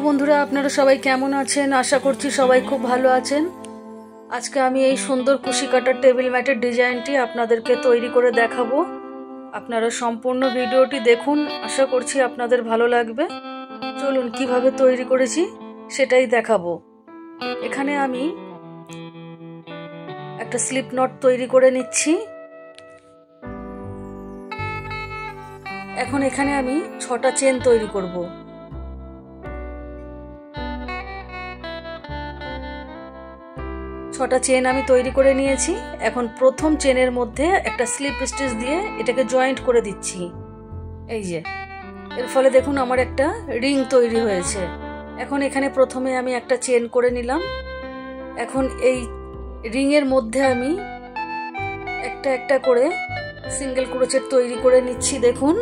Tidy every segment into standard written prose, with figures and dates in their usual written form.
বন্ধুরা, আপনারা সবাই কেমন আছেন? আশা করছি সবাই খুব ভালো আছেন। আজকে আমি এই সুন্দর কুশি কাটার টেবিল ম্যাটের ডিজাইনটি আপনাদেরকে তৈরি করে দেখাবো। আপনারা সম্পূর্ণ ভিডিওটি দেখুন, আশা করছি আপনাদের ভালো লাগবে। চলুন কিভাবে তৈরি করেছি সেটাই দেখাবো। এখানে আমি একটা স্লিপ নট তৈরি করে নিচ্ছি। এখন এখানে আমি 6টা চেন তৈরি করব। ছটা চেন আমি তৈরি করে নিয়েছি। এখন প্রথম চেনের মধ্যে একটা স্লিপ স্টিচ দিয়ে এটাকে জয়েন্ট করে দিচ্ছি। এই যে, এর ফলে দেখুন আমার একটা রিং তৈরি হয়েছে। এখন এখানে প্রথমে আমি একটা চেন করে নিলাম। এখন এই রিংয়ের মধ্যে আমি একটা একটা করে সিঙ্গেল ক্রোচেট তৈরি করে নিচ্ছি। দেখুন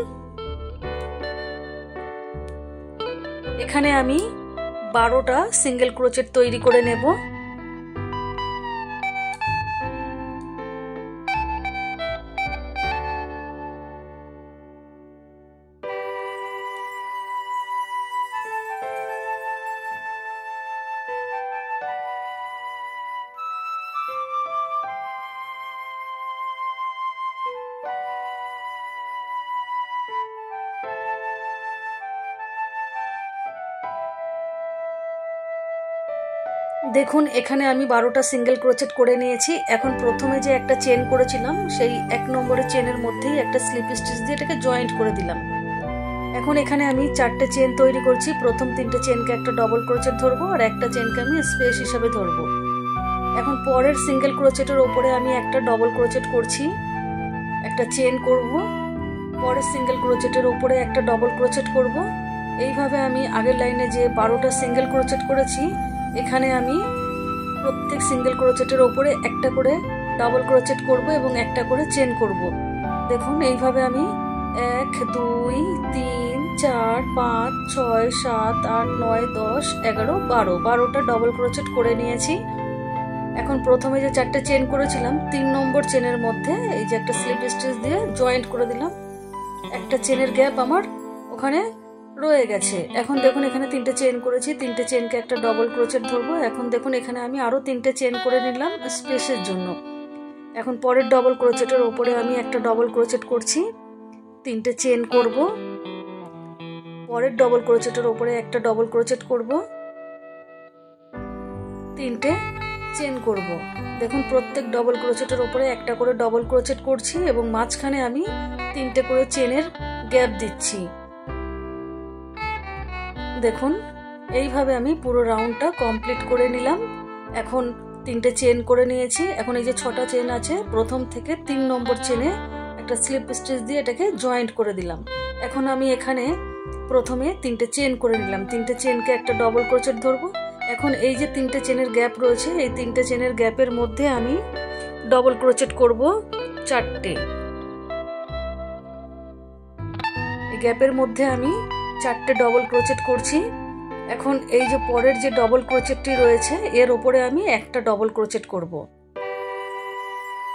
এখানে আমি 12টা সিঙ্গেল ক্রোচেট তৈরি করে নেব। দেখুন এখানে আমি 12টা সিঙ্গেল ক্রোচেট করে নিয়েছি। এখন প্রথমে যে একটা চেন করেছিলাম সেই 1 নম্বরের চেনের মধ্যেই একটা স্লিপ স্টিচ দিয়ে এটাকে জয়েন্ট করে দিলাম। এখন এখানে আমি 4টে চেন তৈরি করছি। প্রথম 3টে চেনকে একটা ডবল ক্রোচেট ধরবো আর একটা চেনকে আমি স্পেস হিসাবে ধরবো। এখন পরের সিঙ্গেল ক্রোচেটের ওপরে আমি একটা ডবল ক্রোচেট করছি, একটা চেন করব, পরের সিঙ্গেল ক্রোচেটের ওপরে একটা ডবল ক্রোচেট করব। এইভাবে আমি আগের লাইনে যে 12টা সিঙ্গেল ক্রোচেট করেছি এখানে আমি প্রত্যেক সিঙ্গেল ক্রোচেটের ওপরে একটা করে ডাবল ক্রোচেট করব এবং একটা করে চেন করব। দেখুন এইভাবে আমি 1 2 3 4 5 6 7 8 9 10 11 12টা ডবল ক্রোচেট করে নিয়েছি। এখন প্রথমে যে 4টে চেন করেছিলাম 3 নম্বর চেনের মধ্যে এই যে একটা স্লিপ স্টিচ দিয়ে জয়েন্ট করে দিলাম। একটা চেনের গ্যাপ আমার ওখানে রয়ে গেছে। এখন দেখুন এখানে 3টে চেন করেছি, 3টে চেনকে একটা ডবল ক্রোচেট ধরবো। এখন দেখুন এখানে আমি আরো 3টে চেন করে নিলাম স্পেসের জন্য। এখন পরের ডবল ক্রোচেটের উপরে আমি একটা ডবল ক্রোচেট করছি, 3টে চেন করব, পরের ডবল ক্রোচেটের উপরে একটা ডবল ক্রোচেট করব, 3টে চেন করব। দেখুন প্রত্যেক ডবল ক্রোচেটের উপরে একটা করে ডবল ক্রোচেট করছি এবং মাঝখানে আমি 3টে করে চেনের গ্যাপ দিচ্ছি। দেখুন এইভাবে আমি পুরো রাউন্ডটা কমপ্লিট করে নিলাম। এখন 3টে চেন করে নিয়েছি। এখন এই যে 6টা চেন আছে প্রথম থেকে 3 নম্বর চেনে একটা স্লিপ স্টিচ দিয়ে এটাকে জয়েন্ট করে দিলাম। এখন আমি এখানে প্রথমে 3টে চেন করে নিলাম, 3টে চেনকে একটা ডবল ক্রোচেট ধরবো। এখন এই যে 3টে চেনের গ্যাপ রয়েছে এই 3টে চেনের গ্যাপের মধ্যে আমি ডবল ক্রোচেট করব 4টে। এই গ্যাপের মধ্যে আমি 4টে ডবল ক্রোচেট করছি। এখন এই যে পরের যে ডবল ক্রোচেটটি রয়েছে এর উপরে আমি একটা ডবল ক্রোচেট করব।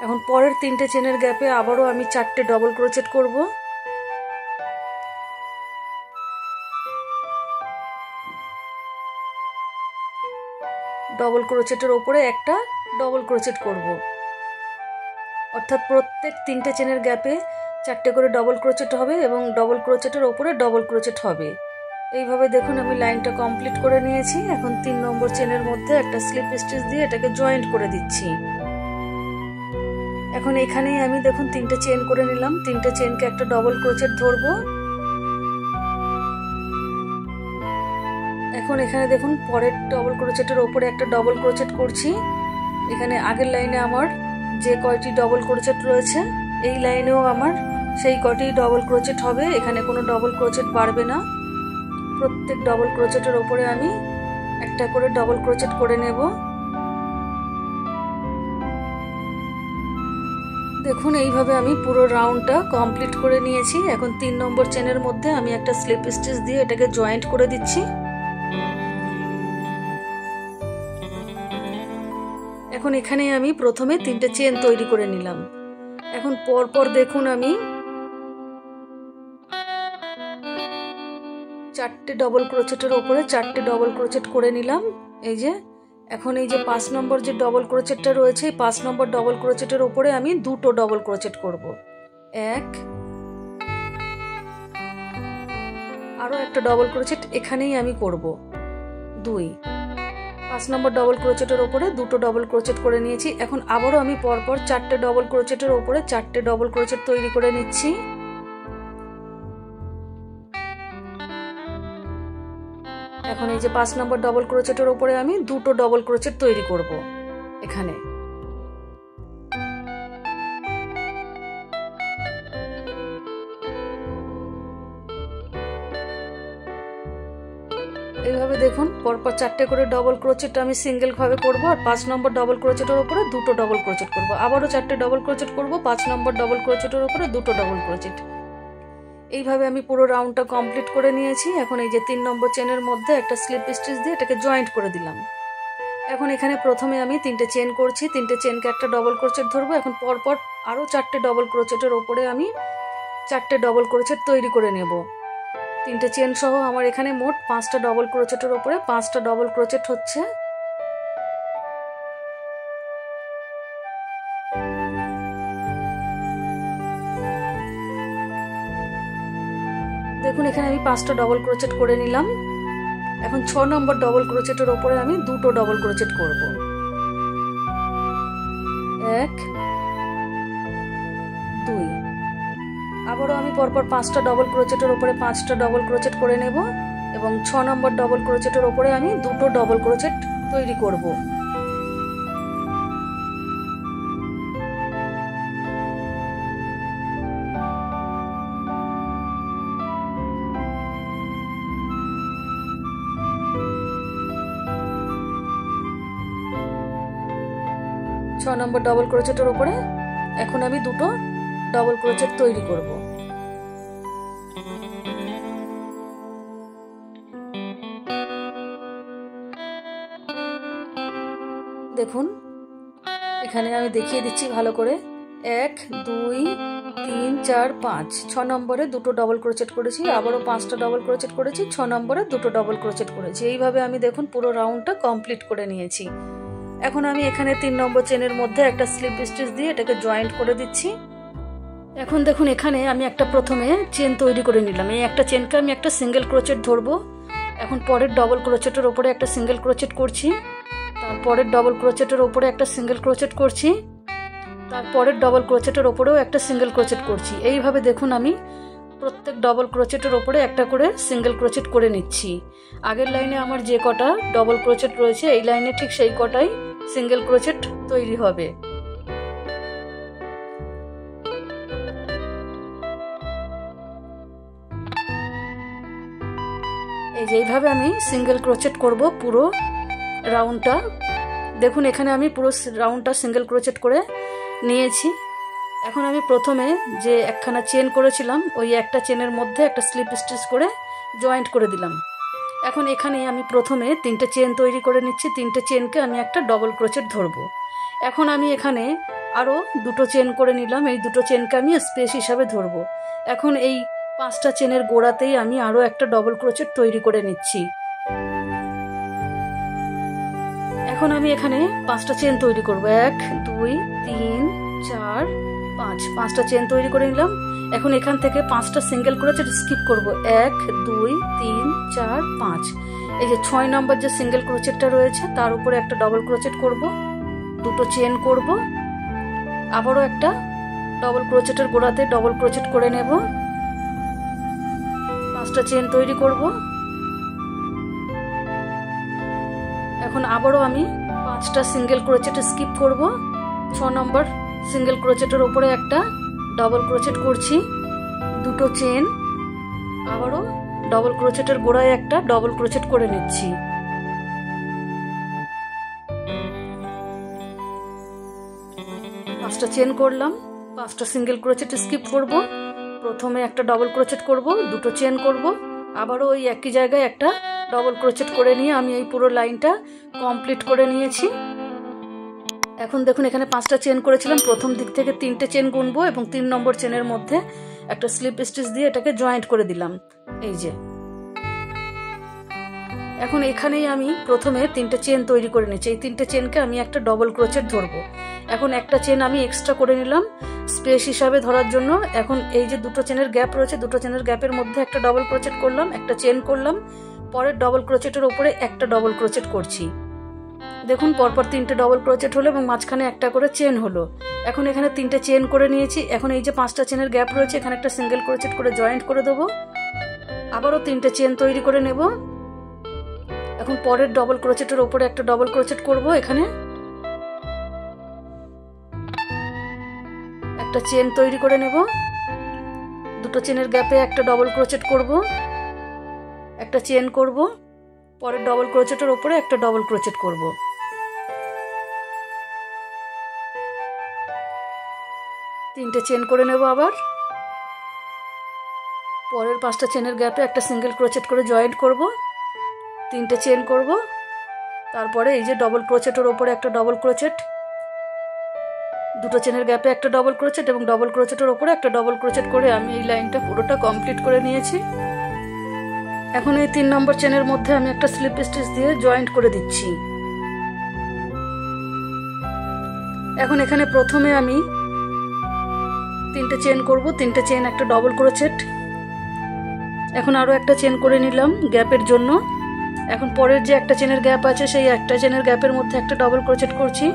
এখন পরের 3টে চেনের গ্যাপে আবারও আমি 4টে ডবল ক্রোচেট করব। ডবল ক্রোচেটের উপরে একটা ডবল ক্রোচেট করব। অর্থাৎ প্রত্যেক 3টে চেনের গ্যাপে 4টে করে ডবল ক্রোচেট হবে এবং ডবল ক্রোচেটের উপরে ডবল ক্রোচেট হবে। এইভাবে দেখুন আমি লাইনটা কমপ্লিট করে নিয়েছি। এখন 3 নম্বর চেনের মধ্যে একটা স্লিপ স্টিচ দিয়ে এটাকে জয়েন্ট করে দিচ্ছি। এখন এখানেই আমি দেখুন 3টে চেন করে নিলাম, 3টে চেনকে একটা ডবল ক্রোচেট ধরবো। এখন এখানে দেখুন পরের ডবল ক্রোচেটের উপরে একটা ডবল ক্রোচেট করছি। এখানে আগের লাইনে আমার যে কয়টি ডবল ক্রোচেট রয়েছে এই লাইনেও আমার সেই কয়টি ডবল ক্রোচেট হবে, এখানে কোনো ডবল ক্রোচেট বাড়বে না। প্রত্যেক ডবল ক্রোচেটের উপরে আমি একটা করে ডবল ক্রোচেট করে নেব। দেখুন এইভাবে আমি পুরো রাউন্ডটা কমপ্লিট করে নিয়েছি। এখন 3 নম্বর চেনের মধ্যে আমি একটা স্লিপ স্টিচ দিয়ে এটাকে জয়েন্ট করে দিচ্ছি। এখন এখানে আমি প্রথমে 3টে চেন তৈরি করে নিলাম। এখন পরপর দেখুন আমি চারটে ডবল ক্রোচেটের ওপরে চারটে ডবল ক্রোচেট করে নিলাম। এই যে এখন এই যে 5 নম্বর যে ডবল ক্রোচেটটা রয়েছে, এই 5 নম্বর ডবল ক্রোচেটের ওপরে আমি দুটো ডবল ক্রোচেট করব। এক, আরো একটা ডবল ক্রোচেট এখানেই আমি করব। 2, 5 নম্বর ডবল ক্রোচেটের ওপরে দুটো ডবল ক্রোচেট করে নিয়েছি। এখন আবারও আমি পরপর চারটে ডবল ক্রোচেটের ওপরে চারটে ডবল ক্রোচেট তৈরি করে নিচ্ছি। এখন এই যে 5 নম্বর ডবল ক্রোচেটের ওপরে আমি দুটো ডবল ক্রোচেট তৈরি করব এখানে। এইভাবে দেখুন পরপর চারটে করে ডবল ক্রোচেট আমি সিঙ্গেল ভাবে করব, আর 5 নম্বর ডবল ক্রোচেটের উপরে দুটো ডবল ক্রোচেট করব। আবারও চারটে ডবল ক্রোচেট করব, 5 নম্বর ডবল ক্রোচেটের উপরে দুটো ডবল ক্রোচেট। এইভাবে আমি পুরো রাউন্ডটা কমপ্লিট করে নিয়েছি। এখন এই যে 3 নম্বর চেনের মধ্যে একটা স্লিপ স্টিচ দিয়ে এটাকে জয়েন্ট করে দিলাম। এখন এখানে প্রথমে আমি 3টে চেন করছি, 3টে চেনকে একটা ডবল ক্রোচেট ধরবো। এখন পরপর আরও 4টে ডবল ক্রোচেটের ওপরে আমি 4টে ডবল ক্রোচেট তৈরি করে নেব। 3টে চেন সহ আমার এখানে মোট 5টা ডবল ক্রোচেটের ওপরে 5টা ডবল ক্রোচেট হচ্ছে। দেখুন এখানে আমি 5টা ডবল ক্রোচেট করে নিলাম। এখন 6 নম্বর ডবল ক্রোচেটের ওপরে আমি দুটো ডবল ক্রোচেট করব। 1, 2, আবারও আমি পরপর 5টা ডবল ক্রোচেটের ওপরে 5টা ডবল ক্রোচেট করে নেব এবং 6 নম্বর ডবল ক্রোচেটের ওপরে আমি দুটো ডবল ক্রোচেট তৈরি করব। ছ নম্বর ডবল ক্রোচেটের ওপরে এখন আমি দুটো ডবল ক্রোচেট তৈরি করব। দেখুন এখানে আমি দেখিয়ে দিচ্ছি ভালো করে। 1, 2, 3, 4, 5, 6 নম্বরে দুটো ডবল ক্রোচেট করেছি, আবারও 5টা ডবল ক্রোচেট করেছি, 6 নম্বরে দুটো ডবল ক্রোচেট করেছি। এইভাবে আমি দেখুন পুরো রাউন্ডটা কমপ্লিট করে নিয়েছি। এখন আমি এখানে 3 নম্বর চেনের মধ্যে একটা স্লিপ স্টিচ দিয়ে এটাকে জয়েন্ট করে দিচ্ছি। এখন দেখুন এখানে আমি একটা প্রথমে চেন তৈরি করে নিলাম। এই একটা চেনকে আমি একটা সিঙ্গেল ক্রোচেট ধরবো। এখন পরের ডবল ক্রোচেটের ওপরে একটা সিঙ্গেল ক্রোচেট করছি, তারপরের ডবল ক্রোচেটের ওপরে একটা সিঙ্গেল ক্রোচেট করছি, তারপরের ডবল ক্রোচেটের ওপরেও একটা সিঙ্গেল ক্রোচেট করছি। এইভাবে দেখুন আমি প্রত্যেক ডবল ক্রোচেটের ওপরে একটা করে সিঙ্গেল ক্রোচেট করে নিচ্ছি। আগের লাইনে আমার যে কটা ডবল ক্রোচেট রয়েছে এই লাইনে ঠিক সেই কটাই সিঙ্গেল ক্রোচেট তৈরি হবে। এই যে এইভাবে আমি সিঙ্গেল ক্রোচেট করব পুরো রাউন্ডটা। দেখুন এখানে আমি পুরো রাউন্ডটা সিঙ্গেল ক্রোচেট করে নিয়েছি। এখন আমি প্রথমে যে একখানা চেন করেছিলাম ওই একটা চেনের মধ্যে একটা স্লিপ স্টিচ করে জয়েন্ট করে দিলাম। এখন এখানে আমি প্রথমে 3টে চেন তৈরি করে নিচ্ছি। 3টে চেনকে আমি একটা ডবল ক্রোচেট ধরবো। এখন আমি এখানে আরও দুটো চেন করে নিলাম। এই দুটো চেনকে আমি স্পেস হিসাবে ধরবো। এখন এই 5টা চেনের গোড়াতেই আমি আরও একটা ডবল ক্রোচেট তৈরি করে নিচ্ছি। এখন আমি এখানে 5টা চেন তৈরি করব। 1, 2, 3, 4, 5, 5টা চেন তৈরি করে নিলাম। এখন এখান থেকে 5টা সিঙ্গেল ক্রোচেট স্কিপ করব। 1, 2, 3, 4, 5। এই যে 6 নম্বর যে সিঙ্গেল ক্রোচেটটা রয়েছে তার উপরে একটা ডবল ক্রোচেট করব, দুটো চেন করব, আবারও একটা ডবল ক্রোচেটের গোড়াতে ডবল ক্রোচেট করে নেব, 5টা চেন তৈরি করব। এখন আবারও আমি 5টা সিঙ্গেল ক্রোচেট স্কিপ করব। 6 নম্বর সিঙ্গেল ক্রোচেটের উপরে একটা ডবল ক্রোচেট করছি, দুটো চেন, আবারও ডবল ক্রোচেটের গোড়ায় একটা ডবল ক্রোচেট করে নিচ্ছি। পাঁচটা চেন করলাম, 5টা সিঙ্গেল ক্রোচেট স্কিপ করব, প্রথমে একটা ডবল ক্রোচেট করব, দুটো চেন করব, আবারও ওই একই জায়গায় একটা ডবল ক্রোচেট করে নিয়ে আমি এই পুরো লাইনটা কমপ্লিট করে নিয়েছি। এখন দেখুন এখানে 5টা চেন করেছিলাম, প্রথম দিক থেকে 3টে চেন গুনবো এবং 3 নম্বর চেনের মধ্যে একটা স্লিপ স্টিচ দিয়ে এটাকে জয়েন্ট করে দিলাম। এই যে এখন এখানেই আমি প্রথমে 3টে চেন তৈরি করে নিচ্ছি। এই 3টে চেনকে আমি একটা ডবল ক্রোচেট ধরবো। এখন একটা চেন আমি এক্সট্রা করে নিলাম স্পেস হিসাবে ধরার জন্য। এখন এই যে দুটো চেনের গ্যাপ রয়েছে, দুটো চেনের গ্যাপের মধ্যে একটা ডবল ক্রোচেট করলাম, একটা চেন করলাম, পরের ডবল ক্রোচেটের ওপরে একটা ডবল ক্রোচেট করছি। দেখুন পরপর 3টে ডবল ক্রোচেট হলো এবং মাঝখানে একটা করে চেন হলো। এখন এখানে 3টে চেন করে নিয়েছি। এখন এই যে 5টা চেনের গ্যাপ রয়েছে, এখানে একটা সিঙ্গেল ক্রোচেট করে জয়েন্ট করে দেবো। আবারও 3টে চেন তৈরি করে নেব। এখন পরের ডবল ক্রোচেটের ওপরে একটা ডবল ক্রোচেট করব। এখানে একটা চেন তৈরি করে নেব, দুটো চেনের গ্যাপে একটা ডবল ক্রোচেট করব, একটা চেন করব, পরের ডবল ক্রোচেটের ওপরে একটা ডবল ক্রোচেট করব। তিনটে চেন করে নেব। আবার পরের 5টা চেনের গ্যাপে একটা সিঙ্গেল ক্রোচেট করে জয়েন্ট করব, 3টে চেন করব, তারপরে এই যে ডবল ক্রোচেটের ওপরে একটা ডবল ক্রোচেট, দুটো চেনের গ্যাপে একটা ডবল ক্রোচেট এবং ডবল ক্রোচেটের ওপরে একটা ডবল ক্রোচেট করে আমি এই লাইনটা পুরোটা কমপ্লিট করে নিয়েছি। এখন এই 3 নম্বর চেনের মধ্যে আমি একটা স্লিপ স্টিচ দিয়ে জয়েন্ট করে দিচ্ছি। এখন এখানে প্রথমে আমি 3টে চেন করব, 3টে চেন একটা ডবল ক্রোচেট, এখন আরো একটা চেন করে নিলাম গ্যাপের জন্য। এখন পরের যে একটা চেনের গ্যাপ আছে সেই একটা চেনের গ্যাপের মধ্যে একটা ডবল ক্রোচেট করছি,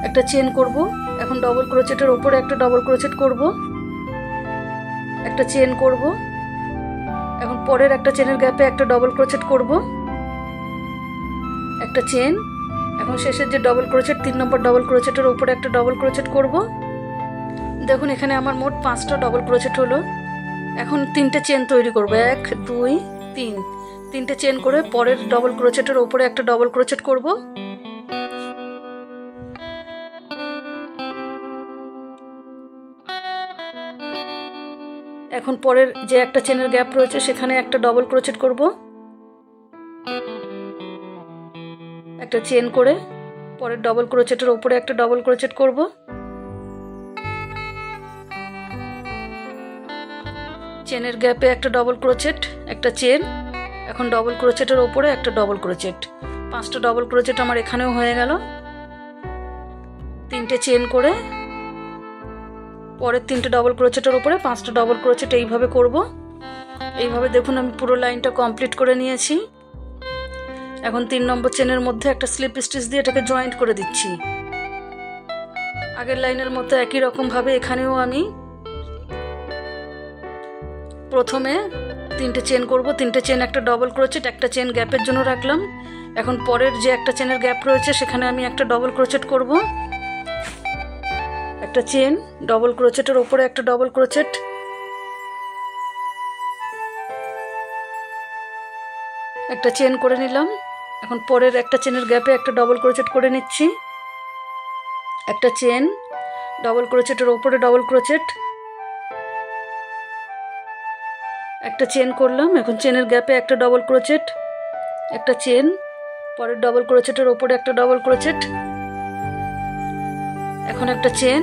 একটা চেন করব। এখন ডবল ক্রোচেটের ওপরে একটা ডবল ক্রোচেট করব, একটা চেন করব। এখন পরের একটা চেনের গ্যাপে একটা ডবল ক্রোচেট করব, একটা চেন। এখন শেষের যে ডবল ক্রোচেট 3 নম্বর ডবল ক্রোচেটের ওপরে একটা ডবল ক্রোচেট করব। দেখুন এখানে আমার মোট 5টা ডবল ক্রোচেট হলো। এখন 3টে চেন তৈরি করব, 1 2 3, 3টে চেন করে পরের ডবল ক্রোচেটের ওপরে একটা ডবল ক্রোচেট করব। এখন পরের যে একটা চেনের গ্যাপ রয়েছে সেখানে একটা ডবল ক্রোচেট করব, একটা চেন করে পরের ডবল ক্রোচেটের ওপরে একটা ডবল ক্রোচেট করব। চেনের গ্যাপে একটা ডবল ক্রোচেট, একটা চেন, এখন ডবল ক্রোচেটের ওপরে একটা ডবল ক্রোচেট। 5টা ডবল ক্রোচেট আমার এখানেও হয়ে গেল। 3টে চেন করে পরের 3টে ডবল ক্রোচেটের ওপরে 5টা ডবল ক্রোচেট এইভাবে করব। এইভাবে দেখুন আমি পুরো লাইনটা কমপ্লিট করে নিয়েছি। এখন 3 নম্বর চেনের মধ্যে একটা স্লিপ স্টিচ দিয়ে এটাকে জয়েন্ট করে দিচ্ছি। আগের লাইনের মতো একই রকম ভাবে এখানেও আমি প্রথমে 3টে চেন করব, 3টে চেন একটা ডবল ক্রোচেট, একটা চেন গ্যাপের জন্য রাখলাম। এখন পরের যে একটা চেনের গ্যাপ রয়েছে সেখানে আমি একটা ডবল ক্রোচেট করব, একটা চেন, ডবল ক্রোচেটের ওপরে একটা ডবল ক্রোচেট, একটা চেন করে নিলাম। এখন পরের একটা চেনের গ্যাপে একটা ডবল ক্রোচেট করে নিচ্ছি, একটা চেন, ডবল ক্রোচেটের ওপরে ডবল ক্রোচেট, একটা চেন করলাম। এখন চেনের গ্যাপে একটা ডবল ক্রোচেট, একটা চেন, পরের ডবল ক্রোচেটের ওপরে একটা ডবল ক্রোচেট, এখন একটা চেন,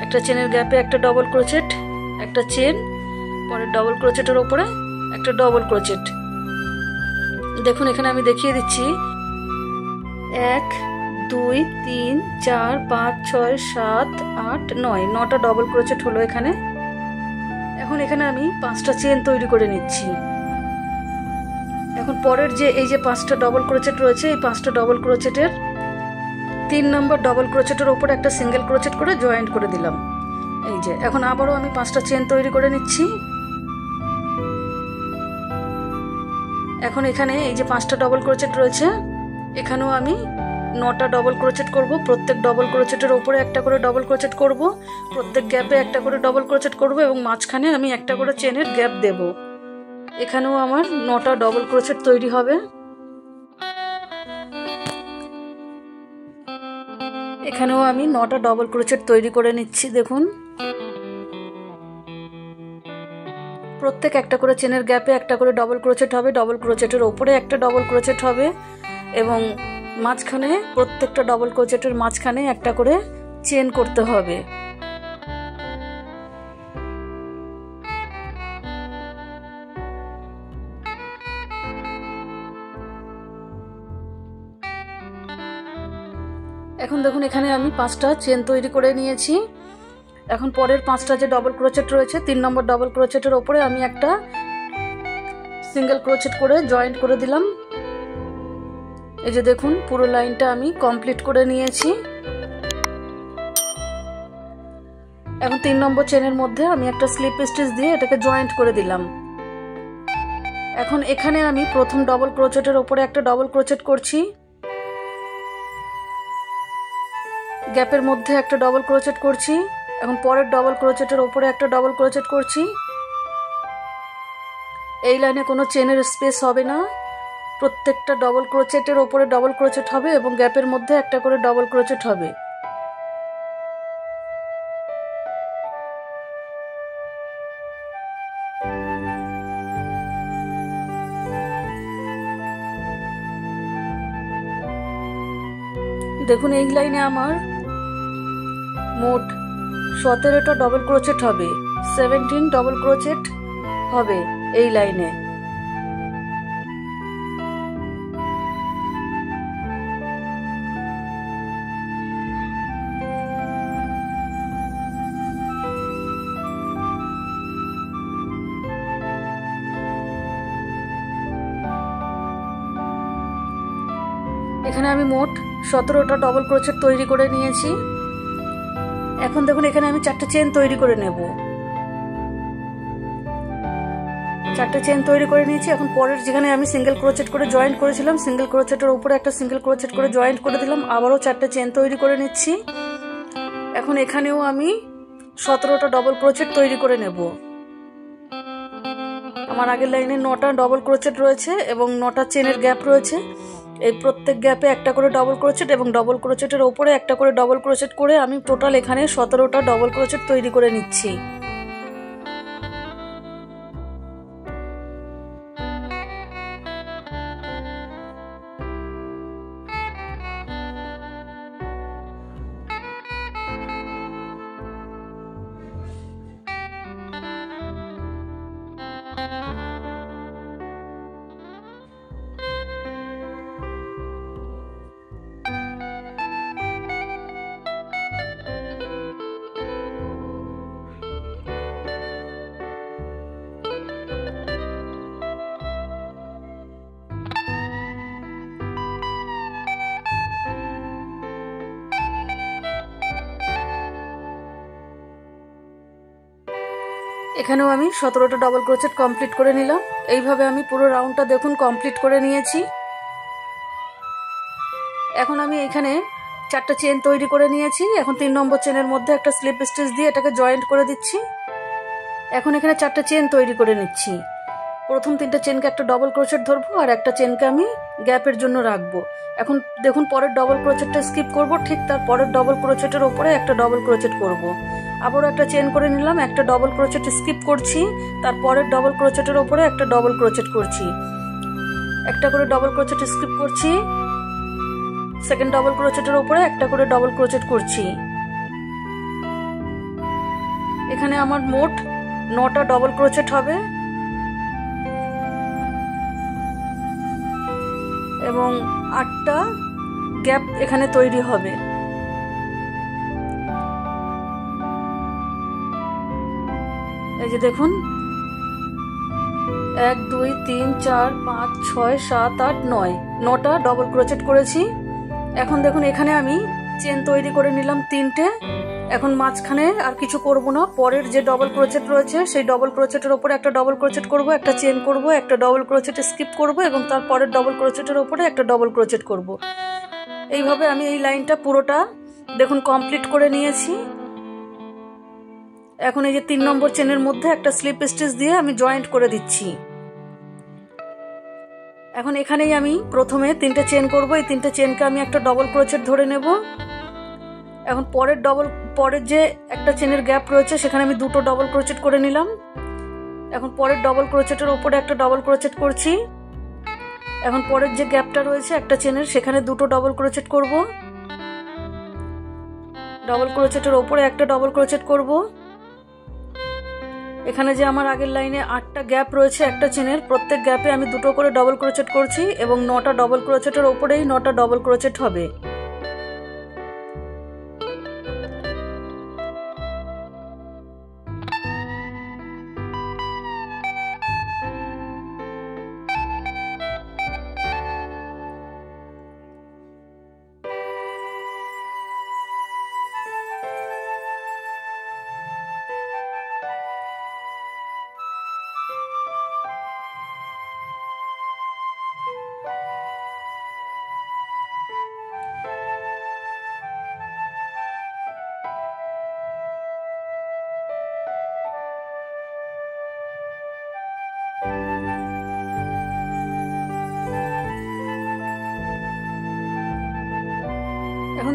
একটা চেনের গ্যাপে একটা ডবল ক্রোচেট, একটা চেন, পরের ডবল ক্রোচেটের ওপরে একটা ডবল ক্রোচেট। দেখুন এখানে আমি দেখিয়ে দিচ্ছি 1 2 3 4 5 6 7 8 9, 9টা ডবল ক্রোচেট হলো এখানে। এখন এখানে আমি 5টা চেন তৈরি করে নিচ্ছি। এখন পরের যে এই যে 5টা ডবল ক্রোচেট রয়েছে এই 5টা ডবল ক্রোচেটের 3 নম্বর ডবল ক্রোচেটের ওপরে একটা সিঙ্গেল ক্রোচেট করে জয়েন্ট করে দিলাম। এই যে এখন আবারও আমি 5টা চেন তৈরি করে নিচ্ছি। এখন এখানে এই যে 5টা ডবল ক্রোচেট রয়েছে এখানেও আমি 9টা ডবল ক্রোচেট করব। প্রত্যেক ডবল ক্রোচেটের ওপরে একটা করে ডবল ক্রোচেট করব, প্রত্যেক গ্যাপে একটা করে ডবল ক্রোচেট করব এবং মাঝখানে আমি একটা করে চেনের গ্যাপ দেব। এখানেও আমার 9টা ডবল ক্রোচেট তৈরি হবে। এখানেও আমি 9টা ডবল ক্রোচেট তৈরি করে নিচ্ছি। দেখুন প্রত্যেক একটা করে চেনের গ্যাপে একটা করে ডবল ক্রোচেট হবে, ডবল ক্রোচেটের ওপরে একটা ডবল ক্রোচেট হবে এবং মাঝখানে প্রত্যেকটা ডবল ক্রোচেটের মাঝখানে একটা করে চেন করতে হবে। এখন দেখুন এখানে আমি 5টা চেন তৈরি করে নিয়েছি। এখন পরের 5টা যে ডবল ক্রোচেট রয়েছে 3 নম্বর ডবল ক্রোচেটের ওপরে আমি একটা সিঙ্গেল ক্রোচেট করে জয়েন্ট করে দিলাম। এই যে দেখুন পুরো লাইনটা আমি কমপ্লিট করে নিয়েছি। এখন 3 নম্বর চেনের মধ্যে আমি একটা স্লিপ স্টিচ দিয়ে এটাকে জয়েন্ট করে দিলাম। এখন এখানে আমি প্রথম ডবল ক্রোচেটের ওপরে একটা ডবল ক্রোচেট করছি, গ্যাপের মধ্যে একটা ডবল ক্রোচেট করছি, এখন পরের ডবল ক্রোচেটের ওপরে একটা ডবল ক্রোচেট করছি। এই লাইনে কোনো চেনের স্পেস হবে না, প্রত্যেকটা ডবল ক্রোচেটের ওপরে ডবল ক্রোচেট হবে এবং গ্যাপের মধ্যে একটা করে ডবল ক্রোচেট হবে। দেখুন এই লাইনে আমার মোট 17টা ডবল ক্রোচেট হবে, 17 ডবল ক্রোচেট হবে এই লাইনে। এখানে আমি মোট 17টা ডবল ক্রোচেট তৈরি করে নিয়েছি। এখন দেখুন এখানে আমি 4টে চেন তৈরি করে নেব। 4টে চেন তৈরি করে নিয়েছি। এখন পরের যেখানে আমি সিঙ্গেল ক্রোচেট করে জয়েন্ট করেছিলাম, সিঙ্গেল ক্রোচেটের উপরে একটা সিঙ্গেল ক্রোচেট করে জয়েন্ট করে দিলাম, আবারও 4টে চেন তৈরি করে নিচ্ছি। এখন এখানেও আমি 17টা ডবল ক্রোচেট তৈরি করে নেব। আমার আগের লাইনে 9টা ডবল ক্রোচেট রয়েছে এবং 9টা চেনের গ্যাপ রয়েছে। এই প্রত্যেক গ্যাপে একটা করে ডবল ক্রোচেট এবং ডবল ক্রোচেটের ওপরে একটা করে ডবল ক্রোচেট করে আমি টোটাল এখানে 17টা ডবল ক্রোচেট তৈরি করে নিচ্ছি। এখানেও আমি 17টা ডবল ক্রোচেট কমপ্লিট করে নিলাম। এইভাবে আমি পুরো রাউন্ডটা দেখুন কমপ্লিট করে নিয়েছি। এখন আমি এখানে 4টা চেন তৈরি করে নিয়েছি। এখন 3 নম্বর চেনের মধ্যে একটা স্লিপ স্টিচ দিয়ে এটাকে জয়েন্ট করে দিচ্ছি। এখন এখানে 4টা চেন তৈরি করে নিচ্ছি। প্রথম 3টে চেনকে একটা ডবল ক্রোচেট ধরবো আর একটা চেনকে আমি গ্যাপের জন্য রাখবো। এখন দেখুন পরের ডবল ক্রোচেটটা স্কিপ করব, ঠিক তার পরের ডবল ক্রোচেটের ওপরে একটা ডবল ক্রোচেট করব। আবারও একটা চেন করে নিলাম, একটা ডবল ক্রোচেট স্কিপ করছি, তার পরের ডবল ক্রোচেটের ওপরে একটা ডবল ক্রোচেট করছি, একটা করে ডবল ক্রোচেট স্কিপ করছি, সেকেন্ড ডবল ক্রোচেটের ওপরে একটা করে ডবল ক্রোচেট করছি। এখানে আমার মোট 9টা ডবল ক্রোচেট হবে এবং 8টা গ্যাপ এখানে তৈরি হবে। এই যে দেখুন 1 2 3 4 5 6 7 8 9 9টা ডবল ক্রোচেট করেছি। এখন দেখুন এখানে আমি চেন তৈরি করে নিলাম 3টে। এখন মাঝখানে আর কিছু করব না, পরের যে ডবল ক্রোচেট রয়েছে সেই ডবল ক্রোচেটের উপরে একটা ডবল ক্রোচেট করব, একটা চেন করব, একটা ডবল ক্রোচেট স্কিপ করব এবং তার পরের ডবল ক্রোচেটের উপরে একটা ডবল ক্রোচেট করব। এইভাবে আমি এই লাইনটা পুরোটা দেখুন কমপ্লিট করে নিয়েছি। এখন এই যে 3 নম্বর চেনের মধ্যে একটা স্লিপ স্টিচ দিয়ে আমি জয়েন্ট করে দিচ্ছি। এখন এখানেই আমি প্রথমে 3টে চেন করব। এই 3টে চেনকে আমি একটা ডবল ক্রোচেট ধরে নেব। এখন পরের যে একটা চেনের গ্যাপ রয়েছে সেখানে আমি 2টো ডবল ক্রোচেট করে নিলাম। এখন পরের ডবল ক্রোচেটের উপরে একটা ডবল ক্রোচেট করছি। এখন পরের যে গ্যাপটা রয়েছে একটা চেনের সেখানে 2টো ডবল ক্রোচেট করব। ডবল ক্রোচেটের উপরে একটা ডবল ক্রোচেট করব। এখানে যে আমার আগের লাইনে 8টা গ্যাপ রয়েছে একটা চেনের, প্রত্যেক গ্যাপে আমি 2টো করে ডবল ক্রোচেট করছি এবং 9টা ডবল ক্রোচেটের উপরেই 9টা ডবল ক্রোচেট হবে।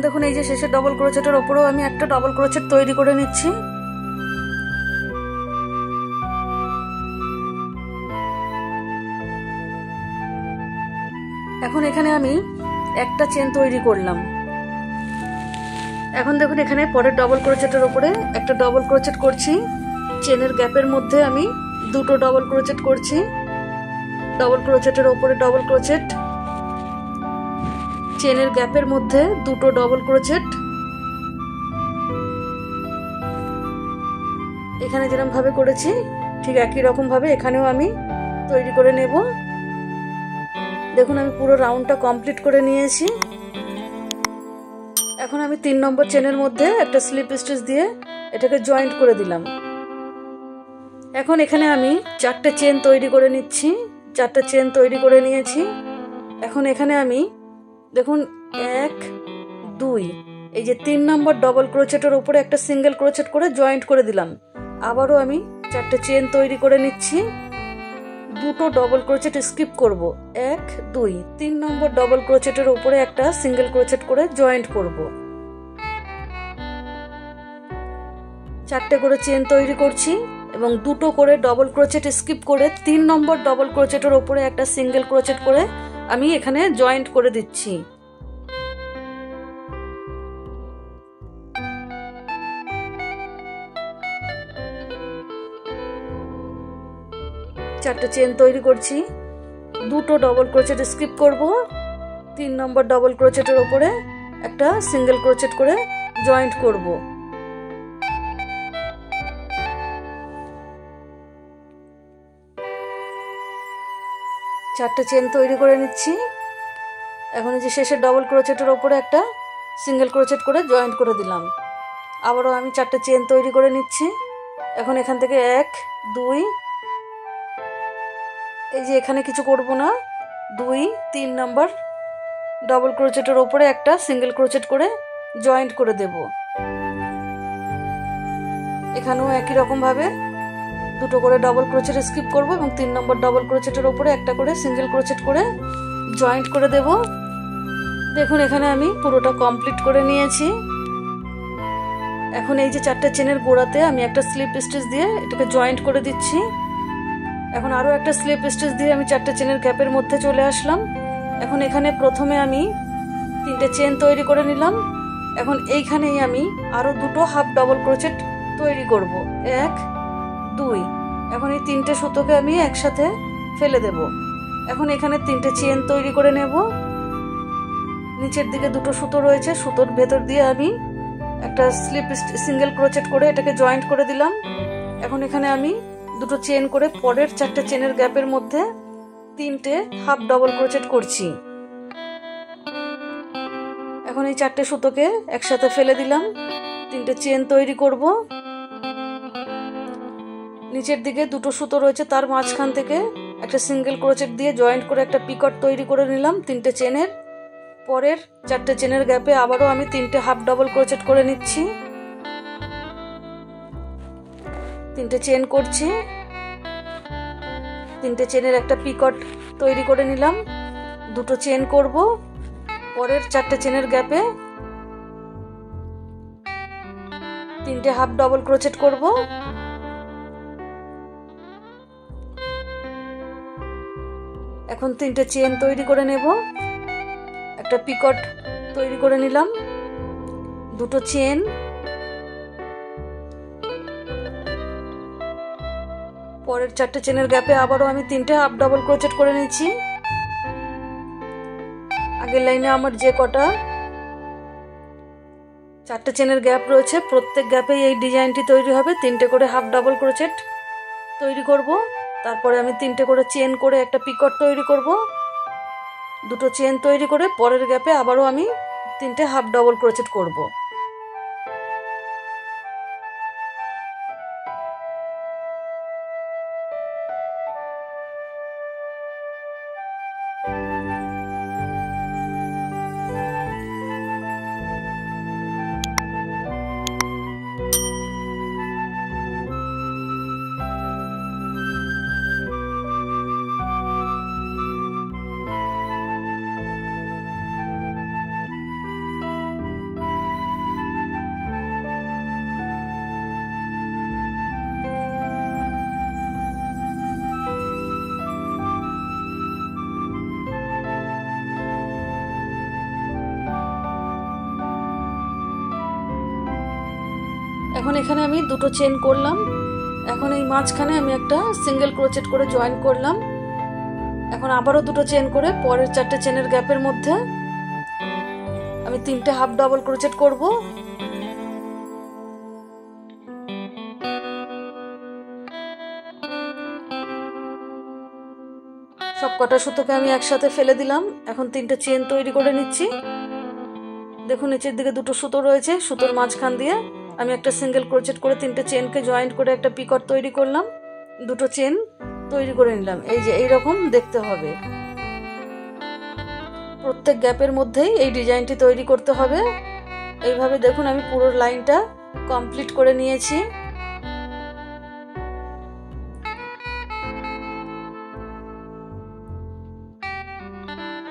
দেখুন এই যে শেষে ডবল ক্রোচেটের ওপরেও আমি একটা ডবল ক্রোচেট তৈরি করে নিচ্ছি। এখন এখানে আমি একটা চেন তৈরি করলাম। এখন দেখুন এখানে পরের ডবল ক্রোচেটের ওপরে একটা ডবল ক্রোচেট করছি। চেনের গ্যাপের মধ্যে আমি দুটো ডবল ক্রোচেট করছি। ডবল ক্রোচেটের ওপরে ডবল ক্রোচেট, চেনের গ্যাপের মধ্যে দুটো ডবল ক্রোচেট। এখানে যেরকম ভাবে করেছি ঠিক একই রকম ভাবে এখানেও আমি তৈরি করে নেব। দেখুন আমি পুরো রাউন্ডটা কমপ্লিট করে নিয়েছি। এখন আমি 3 নম্বর চেনের মধ্যে একটা স্লিপ স্টিচ দিয়ে এটাকে জয়েন্ট করে দিলাম। এখন এখানে আমি 4টে চেন তৈরি করে নিচ্ছি। 4টে চেন তৈরি করে নিয়েছি। এখন এখানে আমি দেখুন 1 2 এই যে 3 নম্বর ডবল ক্রোচেটের উপরে একটা সিঙ্গেল ক্রোচেট করে জয়েন্ট করে দিলাম। আবারও আমি 4টে চেন তৈরি করে নিচ্ছি। দুটো ডবল ক্রোচেট স্কিপ করব। 1 2 3 নম্বর ডবল ক্রোচেটের উপরে একটা সিঙ্গেল ক্রোচেট করে জয়েন্ট করব। 4টে করে চেন তৈরি করছি এবং দুটো করে ডবল ক্রোচেট স্কিপ করে 3 নম্বর ডবল ক্রোচেটের উপরে একটা সিঙ্গেল ক্রোচেট করে আমি এখানে জয়েন্ট করে দিচ্ছি। চারটে চেন তৈরি করছি, দুটো ডবল ক্রোচেট স্কিপ করব, 3 নম্বর ডবল ক্রোচেটের উপরে একটা সিঙ্গেল ক্রোচেট করে জয়েন্ট করব। চারটে চেন তৈরি করে নিচ্ছি। এখন এই যে শেষের ডবল ক্রোচেটের উপরে একটা সিঙ্গেল ক্রোচেট করে জয়েন্ট করে দিলাম। আবারও আমি 4টে চেন তৈরি করে নিচ্ছি। এখন এখান থেকে 1 2 এই যে এখানে কিছু করব না, 2 3 নাম্বার ডবল ক্রোচেটের উপরে একটা সিঙ্গেল ক্রোচেট করে জয়েন্ট করে দেব। এখানেও একই রকম ভাবে দুটো করে ডবল ক্রোচেট স্কিপ করব এবং 3 নম্বর ডবল ক্রোচেটের উপরে একটা করে সিঙ্গেল ক্রোচেট করে জয়েন্ট করে দেব। দেখুন এখানে আমি পুরোটা কমপ্লিট করে নিয়েছি। এখন এই যে 4টে চেনের গোড়াতে আমি একটা স্লিপ স্টিচ দিয়ে এটাকে জয়েন্ট করে দিচ্ছি। এখন আরো একটা স্লিপ স্টিচ দিয়ে আমি 4টে চেনের গ্যাপের মধ্যে চলে আসলাম। এখন এখানে প্রথমে আমি 3টে চেন তৈরি করে নিলাম। এখন এইখানেই আমি আরো দুটো হাফ ডবল ক্রোচেট তৈরি করব। 1 2 এখন এই 3টে সুতোকে আমি একসাথে ফেলে দেব। এখন এখানে 3টে চেন তৈরি করে নেব। নিচের দিকে দুটো সুতো রয়েছে, সুতোর ভেতর দিয়ে আমি একটা স্লিপ সিঙ্গেল ক্রোচেট করে এটাকে জয়েন্ট করে দিলাম। এখন এখানে আমি দুটো চেন করে পরের 4টে চেনের গ্যাপের মধ্যে 3টে হাফ ডবল ক্রোচেট করছি। এখন এই 4টে সুতোকে একসাথে ফেলে দিলাম। 3টে চেন তৈরি করব। নিচের দিকে দুটো সুতো রয়েছে, তার মাঝখান থেকে একটা সিঙ্গেল ক্রোচেট দিয়ে জয়েন্ট করে একটা পিকট তৈরি করে নিলাম 3টে চেনের। পরের 4টে চেনের গ্যাপে আবারও আমি 3টে হাফ ডবল ক্রোচেট করে নিচ্ছি। 3টে চেন করছি, 3টে চেনের একটা পিকট তৈরি করে নিলাম। দুটো চেন করব। পরের 4টে চেনের গ্যাপে 3টে হাফ ডবল ক্রোচেট করব। এখন 3টে চেন তৈরি করে নেব। একটা পিকট তৈরি করে নিলাম, দুটো চেন, পরের 4টে চেনের গ্যাপে আবারও আমি 3টে হাফ ডবল ক্রোচেট করে নিচ্ছি। আগের লাইনে আমার যে কটা 4টে চেনের গ্যাপ রয়েছে প্রত্যেক গ্যাপে এই ডিজাইনটি তৈরি হবে। 3টে করে হাফ ডাবল ক্রোচেট তৈরি করব। তারপরে আমি 3টে করে চেন করে একটা পিকট তৈরি করব। দুটো চেন তৈরি করে পরের গ্যাপে আবারও আমি 3টে হাফ ডাবল ক্রোচেট করব। এখন এখানে আমি দুটো চেন করলাম। এখন এই মাঝখানে আমি একটা সিঙ্গেল ক্রোচেট করে জয়েন করলাম। এখন আবারও দুটো চেন করে পরের 4টে চেনের গ্যাপের মধ্যে আমি 3টে হাফ ডাবল ক্রোচেট করব। সব কটা সুতোকে আমি একসাথে ফেলে দিলাম। এখন 3টে চেন তৈরি করে নিচ্ছি। দেখুন নিচের দিকে দুটো সুতো রয়েছে, সুতোর মাঝখান দিয়ে আমি একটা সিঙ্গেল ক্রোচেট করে 3টে চেনকে জয়েন্ট করে একটা পিকট তৈরি করলাম, দুটো চেন তৈরি করে নিলাম। এই যে এইরকম দেখতে হবে। প্রত্যেক গ্যাপের মধ্যেই এই ডিজাইনটি তৈরি করতে হবে। এইভাবে দেখুন আমি পুরো লাইনটা কমপ্লিট করে নিয়েছি।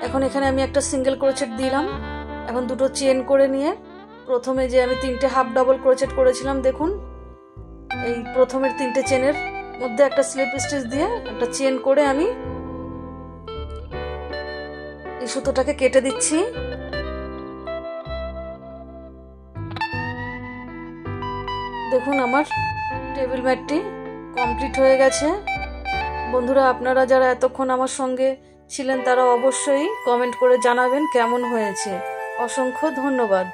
এখন এখানে আমি একটা সিঙ্গেল ক্রোচেট দিলাম। এখন দুটো চেন করে নিয়ে প্রথমে যে আমি 3টে হাফ ডাবল ক্রোচেট করেছিলাম, দেখুন এই প্রথমের 3টে চেনের মধ্যে একটা স্লিপ স্টিচ দিয়ে একটা চেন করে আমি এই সুতোটাকে কেটে দিচ্ছি। দেখুন আমার টেবিল ম্যাটটি কমপ্লিট হয়ে গেছে। বন্ধুরা, আপনারা যারা এতক্ষণ আমার সঙ্গে ছিলেন তারা অবশ্যই কমেন্ট করে জানাবেন কেমন হয়েছে। অসংখ্য ধন্যবাদ।